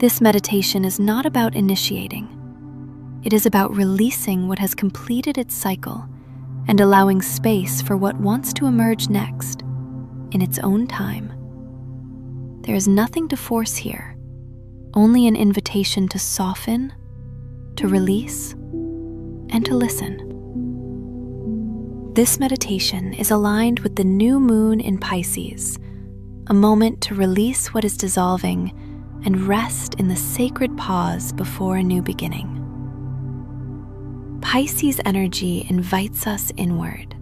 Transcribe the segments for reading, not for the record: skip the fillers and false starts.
This meditation is not about initiating. It is about releasing what has completed its cycle and allowing space for what wants to emerge next in its own time. There is nothing to force here, only an invitation to soften, to release, and to listen. This meditation is aligned with the new moon in Pisces, a moment to release what is dissolving and rest in the sacred pause before a new beginning. Pisces energy invites us inward.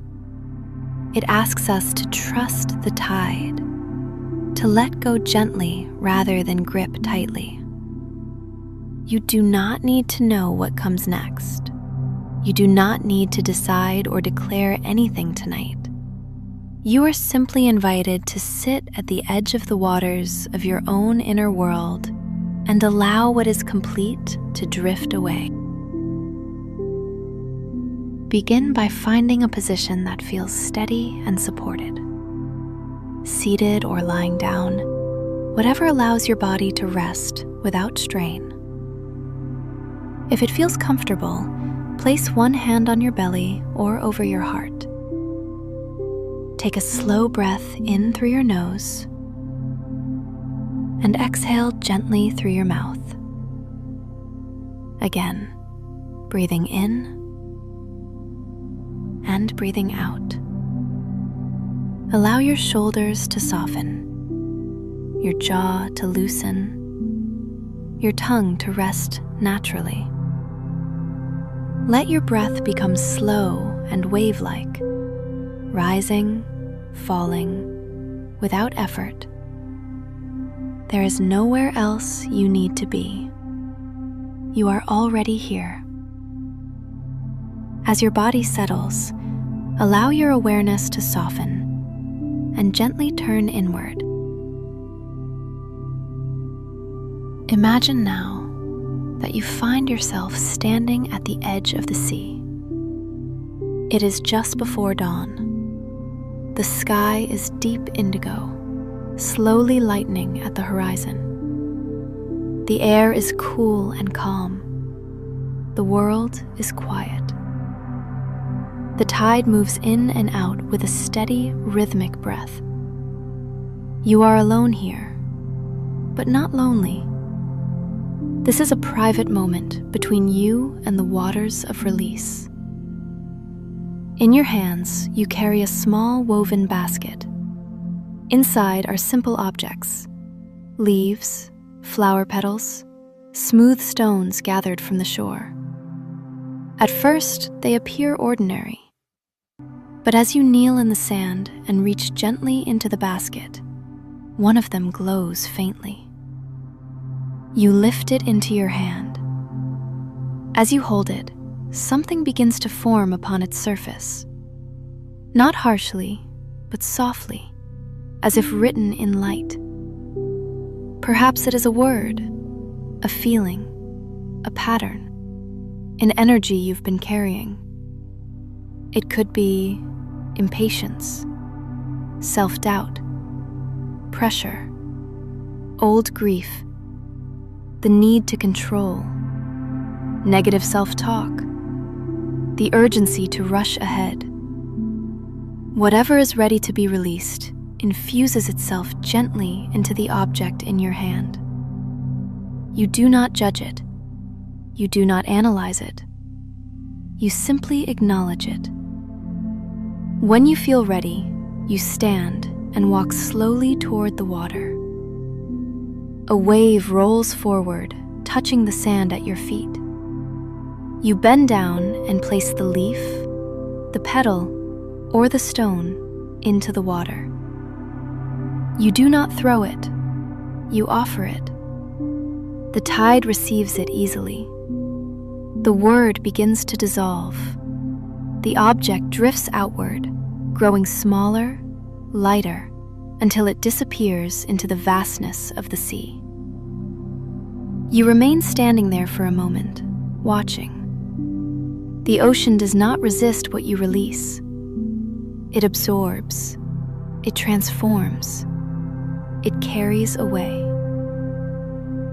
It asks us to trust the tide, to let go gently rather than grip tightly. You do not need to know what comes next. You do not need to decide or declare anything tonight. You are simply invited to sit at the edge of the waters of your own inner world and allow what is complete to drift away. Begin by finding a position that feels steady and supported. Seated or lying down, whatever allows your body to rest without strain. If it feels comfortable, place one hand on your belly or over your heart. Take a slow breath in through your nose and exhale gently through your mouth. Again, breathing in and breathing out. Allow your shoulders to soften, your jaw to loosen, your tongue to rest naturally. Let your breath become slow and wave-like, rising, falling, without effort. There is nowhere else you need to be. You are already here. As your body settles, allow your awareness to soften and gently turn inward. Imagine now that you find yourself standing at the edge of the sea. It is just before dawn. The sky is deep indigo, slowly lightening at the horizon. The air is cool and calm. The world is quiet. The tide moves in and out with a steady, rhythmic breath. You are alone here, but not lonely. This is a private moment between you and the waters of release. In your hands, you carry a small woven basket. Inside are simple objects: leaves, flower petals, smooth stones gathered from the shore. At first, they appear ordinary. But as you kneel in the sand and reach gently into the basket, one of them glows faintly. You lift it into your hand. As you hold it, something begins to form upon its surface. Not harshly, but softly, as if written in light. Perhaps it is a word, a feeling, a pattern, an energy you've been carrying. It could be impatience, self-doubt, pressure, old grief, the need to control, negative self-talk, the urgency to rush ahead. Whatever is ready to be released infuses itself gently into the object in your hand. You do not judge it. You do not analyze it. You simply acknowledge it. When you feel ready, you stand and walk slowly toward the water. A wave rolls forward, touching the sand at your feet. You bend down and place the leaf, the petal, or the stone into the water. You do not throw it, you offer it. The tide receives it easily. The word begins to dissolve. The object drifts outward, growing smaller, lighter, until it disappears into the vastness of the sea. You remain standing there for a moment, watching. The ocean does not resist what you release. It absorbs, it transforms, it carries away.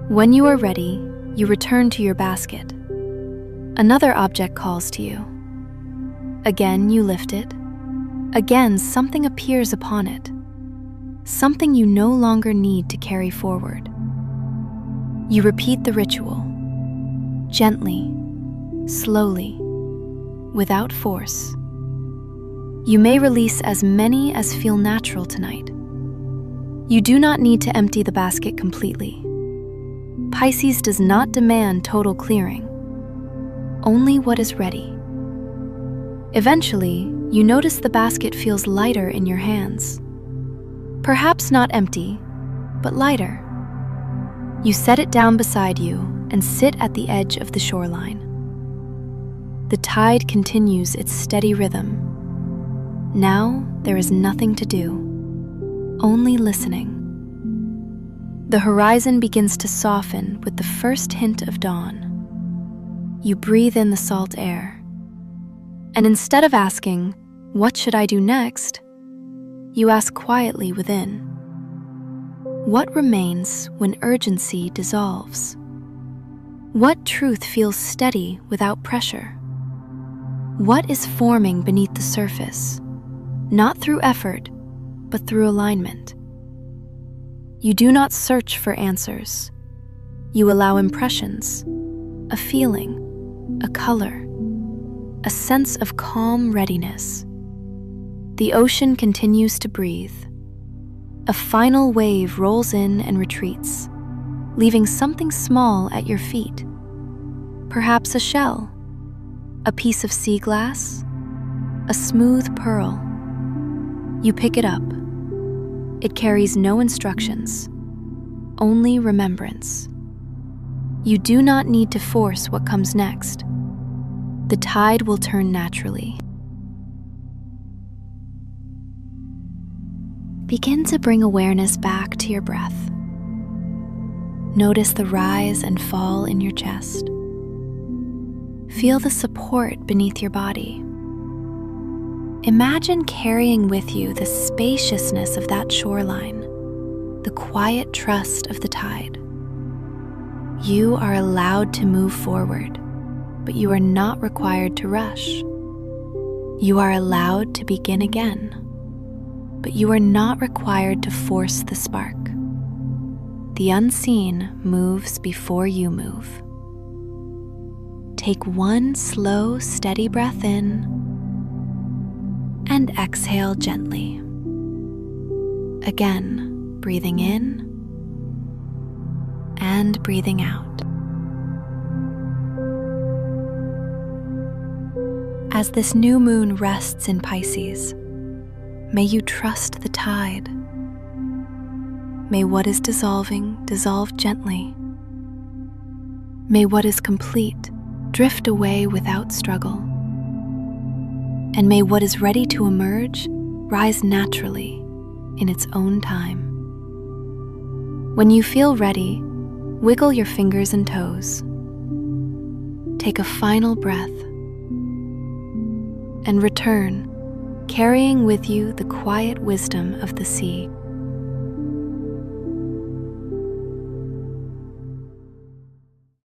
When you are ready, you return to your basket. Another object calls to you. Again, you lift it. Again, something appears upon it. Something you no longer need to carry forward. You repeat the ritual, gently, slowly, without force. You may release as many as feel natural tonight. You do not need to empty the basket completely. Pisces does not demand total clearing, only what is ready. Eventually, you notice the basket feels lighter in your hands. Perhaps not empty, but lighter. You set it down beside you and sit at the edge of the shoreline. The tide continues its steady rhythm. Now there is nothing to do, only listening. The horizon begins to soften with the first hint of dawn. You breathe in the salt air, and instead of asking, "What should I do next?" you ask quietly within, "What remains when urgency dissolves? What truth feels steady without pressure? What is forming beneath the surface, not through effort, but through alignment?" You do not search for answers. You allow impressions, a feeling, a color, a sense of calm readiness. The ocean continues to breathe. A final wave rolls in and retreats, leaving something small at your feet. Perhaps a shell, a piece of sea glass, a smooth pearl. You pick it up. It carries no instructions, only remembrance. You do not need to force what comes next. The tide will turn naturally. Begin to bring awareness back to your breath. Notice the rise and fall in your chest. Feel the support beneath your body. Imagine carrying with you the spaciousness of that shoreline, the quiet trust of the tide. You are allowed to move forward, but you are not required to rush. You are allowed to begin again, but you are not required to force the spark. The unseen moves before you move. Take one slow, steady breath in and exhale gently. Again, breathing in and breathing out. As this new moon rests in Pisces, may you trust the tide. May what is dissolving dissolve gently. May what is complete drift away without struggle. And may what is ready to emerge rise naturally in its own time. When you feel ready, wiggle your fingers and toes. Take a final breath and return, carrying with you the quiet wisdom of the sea.